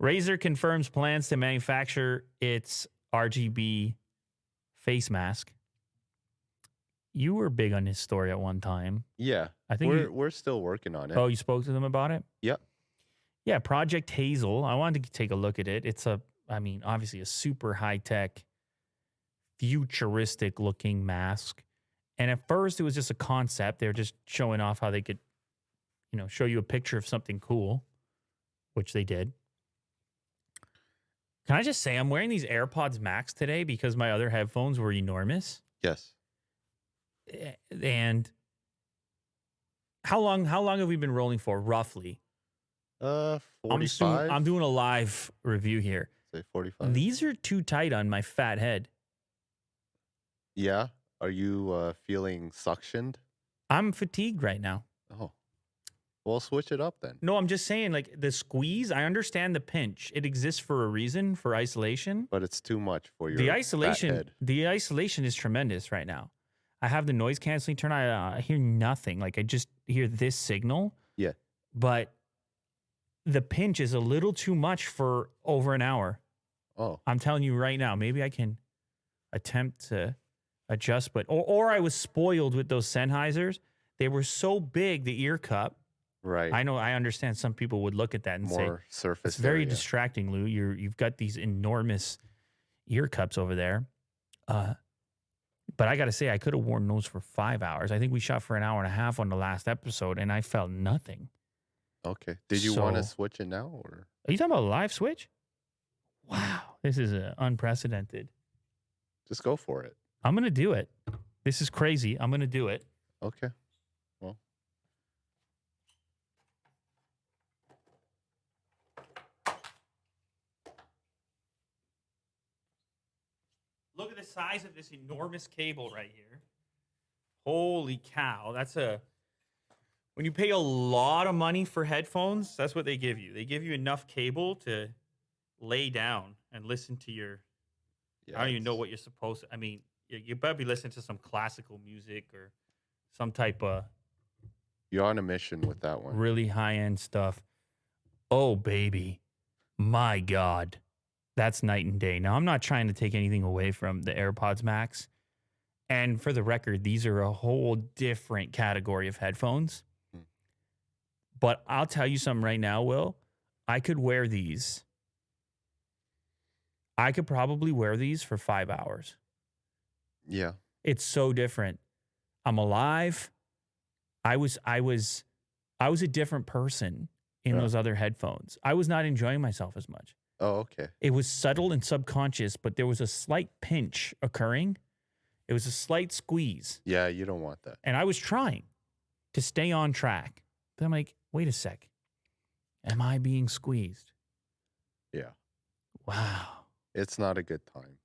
Razer confirms plans to manufacture its RGB face mask. You were big on this story at one time. Yeah, I think we're still working on it. Oh, you spoke to them about it? Yep. Yeah, Project Hazel. I wanted to take a look at it. It's obviously a super high-tech, futuristic-looking mask. And at first, it was just a concept. They were just showing off how they could, show you a picture of something cool, which they did. Can I just say, I'm wearing these AirPods Max today because my other headphones were enormous. Yes. And how long have we been rolling for, roughly? 45. I'm doing a live review here. Say 45. These are too tight on my fat head. Yeah. Are you feeling suctioned? I'm fatigued right now. Oh. Well, switch it up then. No, I'm just saying, like, the squeeze, I understand the pinch. It exists for a reason, for isolation. But it's too much for your the fat isolation. head. The isolation is tremendous right now. I have the noise canceling turn. I hear nothing. Like, I just hear this signal. Yeah. But the pinch is a little too much for over an hour. Oh. I'm telling you right now. Maybe I can attempt to adjust, but or I was spoiled with those Sennheisers. They were so big, the ear cup. Right. I know. I understand. Some people would look at that and More say, surface "It's very area. distracting, Lou. You've got these enormous ear cups over there." But I got to say, I could have worn those for 5 hours. I think we shot for an hour and a half on the last episode, and I felt nothing. Okay. Did you want to switch it now, or are you talking about a live switch? Wow, this is unprecedented. just go for it? I'm gonna do it. This is crazy. I'm gonna do it. Okay. Well. Look at the size of this enormous cable right here. Holy cow. When you pay a lot of money for headphones, that's what they give you. They give you enough cable to lay down and listen to I don't even know what you're supposed to. I mean, you better be listening to some classical music or some type of You're on a mission with that one. really high-end stuff. Oh, baby. My God. That's night and day. Now, I'm not trying to take anything away from the AirPods Max. And for the record, these are a whole different category of headphones. But I'll tell you something right now, Will. I could wear these. I could probably wear these for 5 hours. Yeah. It's so different. I'm alive. I was a different person in those other headphones. I was not enjoying myself as much. Oh, okay. It was subtle and subconscious, but there was a slight pinch occurring. It was a slight squeeze. Yeah, you don't want that. And I was trying to stay on track. But I'm like, wait a sec. Am I being squeezed? Yeah. Wow. It's not a good time.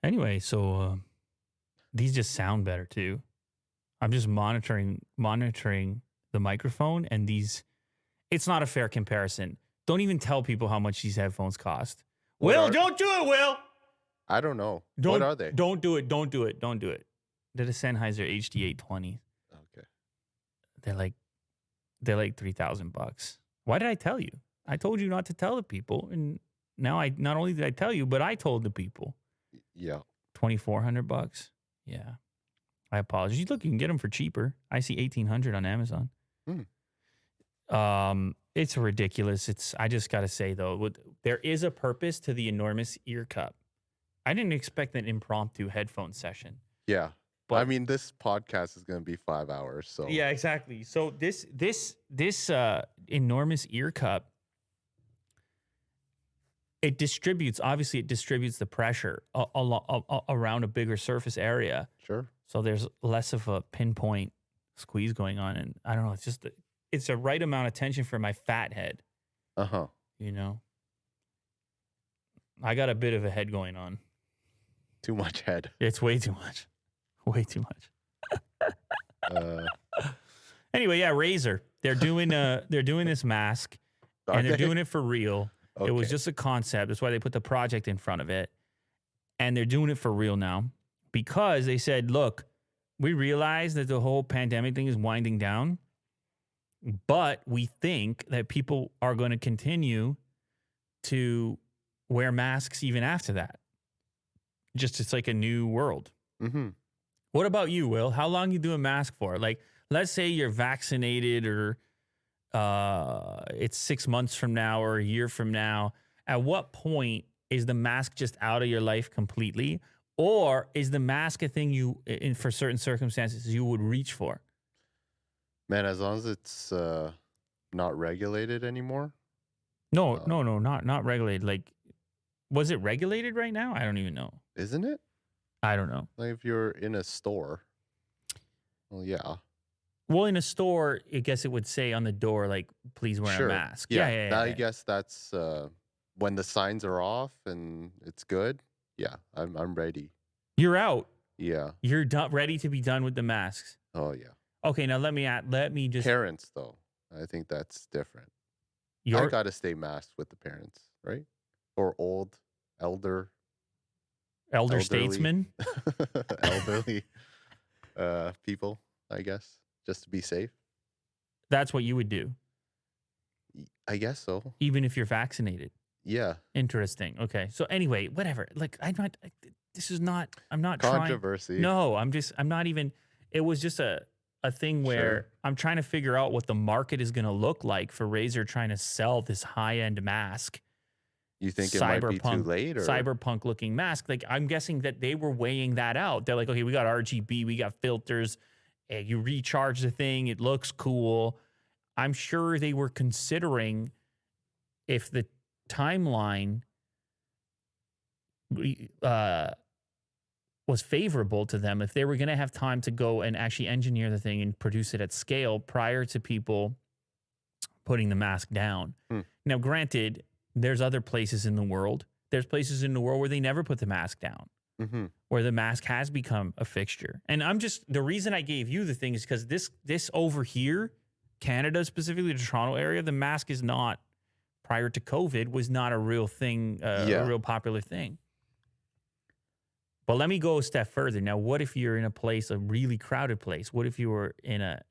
Anyway, so these just sound better too. I'm just monitoring the microphone, and it's not a fair comparison. Don't even tell people how much these headphones cost. Will, don't do it, Will. I don't know. What are they? Don't do it. Don't do it. Don't do it. They're the Sennheiser HD820. Okay. They're like $3,000. Why did I tell you? I told you not to tell the people, and now not only did I tell you, but I told the people. Yeah. $2,400. Yeah. I apologize. You can get them for cheaper. I see $1,800 on Amazon. It's ridiculous. I just got to say though, there is a purpose to the enormous ear cup. I didn't expect an impromptu headphone session. Yeah. But I mean, this podcast is going to be 5 hours. So yeah, exactly. So this enormous ear cup, it distributes the pressure around a bigger surface area. Sure. So there's less of a pinpoint squeeze going on. And I don't know, it's a right amount of tension for my fat head. Uh-huh. I got a bit of a head going on. Too much head. It's way too much. Way too much. Anyway, yeah, Razer. They're doing this mask, and they're doing it for real. Okay. It was just a concept. That's why they put the project in front of it. And they're doing it for real now because they said, look, we realize that the whole pandemic thing is winding down, but we think that people are going to continue to wear masks even after that. Just it's like a new world. Mm-hmm. What about you, Will? How long you do a mask for? Like, let's say you're vaccinated or it's 6 months from now or a year from now. At what point is the mask just out of your life completely? Or is the mask a thing for certain circumstances, you would reach for? Man, as long as it's not regulated anymore. No, not regulated. Like, was it regulated right now? I don't even know. Isn't it? I don't know. Like if you're in a store. Well, yeah. Well, in a store, I guess it would say on the door, like, please wear a mask. Yeah. I guess that's when the signs are off and it's good. Yeah, I'm ready. You're out. Yeah. You're ready to be done with the masks. Oh yeah. Okay, now let me just. Parents though, I think that's different. I gotta stay masked with the parents, right? Or elder statesman, elderly people, I guess, just to be safe. That's what you would do. I guess so. Even if you're vaccinated. Yeah. Interesting. Okay. So anyway, whatever. Like I'm not controversy. No, I'm not even. It was just a thing where I'm trying to figure out what the market is going to look like for Razer trying to sell this high-end mask. You think it might be too late? Or? Cyberpunk looking mask. Like, I'm guessing that they were weighing that out. They're like, okay, we got RGB, we got filters. You recharge the thing, it looks cool. I'm sure they were considering if the timeline was favorable to them, if they were going to have time to go and actually engineer the thing and produce it at scale prior to people putting the mask down. Now, granted, there's other places in the world. There's places in the world where they never put the mask down, where the mask has become a fixture. And the reason I gave you the thing is because this over here, Canada, specifically the Toronto area, the mask is not, prior to COVID, was not a real thing, a real popular thing. But let me go a step further. Now, what if you're in a place, a really crowded place? What if you were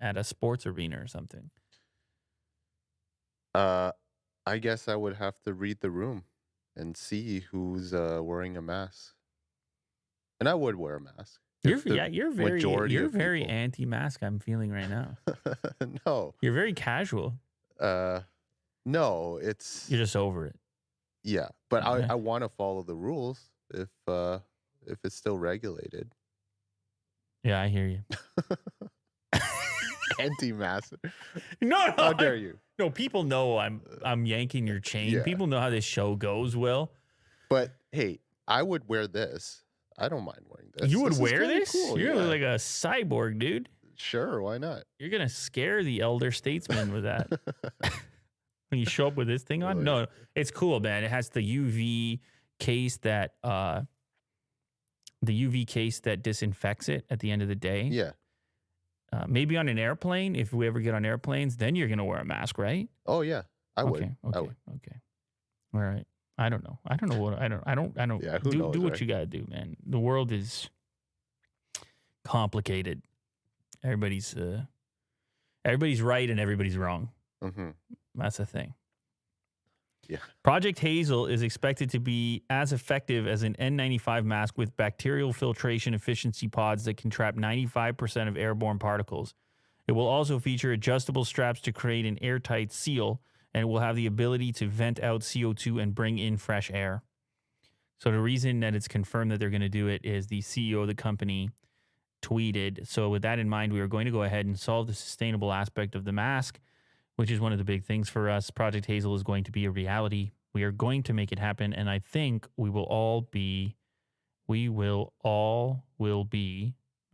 at a sports arena or something? I guess I would have to read the room and see who's wearing a mask. And I would wear a mask. You're very anti-mask, I'm feeling right now. No. You're very casual. No, it's... You're just over it. Yeah, but okay. I want to follow the rules if it's still regulated. Yeah, I hear you. Anti-mask. No, how dare you? No, people know I'm yanking your chain. Yeah. People know how this show goes, Will. But hey, I would wear this. I don't mind wearing this. You would wear this? Cool, You're like a cyborg, dude. Sure, why not? You're gonna scare the elder statesman with that. When you show up with this thing on? Really? No, it's cool, man. It has the UV case that disinfects it at the end of the day. Yeah. Maybe on an airplane, if we ever get on airplanes, then you're gonna wear a mask, right? Oh yeah, I would. Okay. I would. Okay. All right. I don't know. I don't. Yeah, who knows, do what you gotta do, man. The world is complicated. Everybody's right and everybody's wrong. That's the thing. Yeah. Project Hazel is expected to be as effective as an N95 mask with bacterial filtration efficiency pods that can trap 95% of airborne particles. It will also feature adjustable straps to create an airtight seal, and it will have the ability to vent out CO2 and bring in fresh air. So the reason that it's confirmed that they're going to do it is the CEO of the company tweeted, so with that in mind, we are going to go ahead and solve the sustainable aspect of the mask, which is one of the big things for us. Project Hazel is going to be a reality. We are going to make it happen, and I think we will all be, I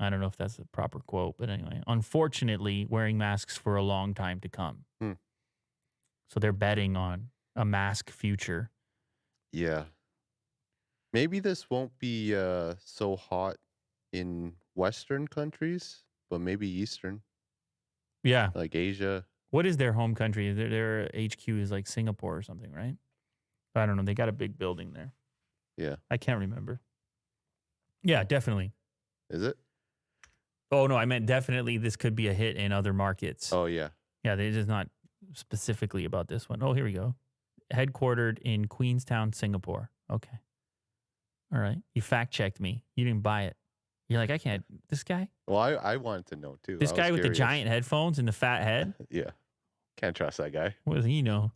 don't know if that's the proper quote, but anyway, unfortunately, wearing masks for a long time to come. So they're betting on a mask future. Yeah. Maybe this won't be so hot in Western countries, but maybe Eastern. Yeah. Like Asia. What is their home country? Their HQ is like Singapore or something, right? I don't know. They got a big building there. Yeah. I can't remember. Yeah, definitely. Is it? Oh, no, I meant definitely this could be a hit in other markets. Oh, yeah. Yeah, they're just not specifically about this one. Oh, here we go. headquartered in Queenstown, Singapore. Okay. All right. You fact checked me. You didn't buy it. You're like, I can't. This guy? Well, I wanted to know too. This I was guy with the curious. giant headphones and the fat head? Yeah. Can't trust that guy. What does he know?